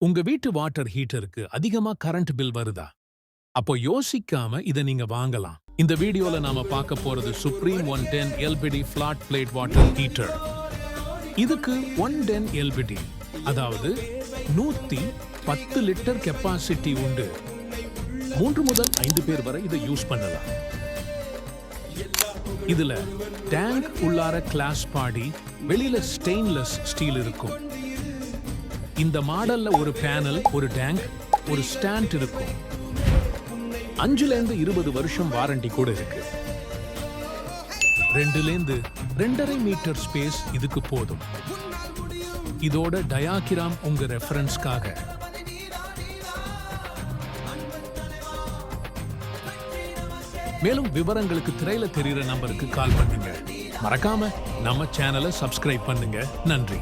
உங்க வீட்டு வாட்டர் ஹீட்டருக்கு அதிகமா கரண்ட் பில் வருதா? அப்போ யோசிக்காம இத நீங்க வாங்கலாம். இந்த வீடியோல நாம பார்க்க போறது supreme 110 LPD flat plate water heater. இதுக்கு 110 எல்பிடி, அதாவது 110 லிட்டர் கெப்பாசிட்டி உண்டு. 3 முதல் 5 பேர் வரை இதை யூஸ் பண்ணலாம். இதுல டேங்க் உள்ளார கிளாஸ் பாடி, வெளியில ஸ்டெயின்லெஸ் ஸ்டீல் இருக்கும். இந்த மாடல்ல ஒரு பேனல், ஒரு டேங்க், ஒரு ஸ்டாண்ட் இருக்கும். 5 ல இருந்து 20 வருஷம் வாரண்டி கூட இருக்கு. 2 ல இருந்து 2.5 மீட்டர் ஸ்பேஸ் இதுக்கு போதும். இதோட டயாகிராம் உங்க ரெஃபரன்ஸ்க்காக. மேலும் விவரங்களுக்கு திரையில தெரியுற நம்பருக்கு கால் பண்ணுங்க. மறக்காம நம்ம சேனலை சப்ஸ்கிரைப் பண்ணுங்க. நன்றி.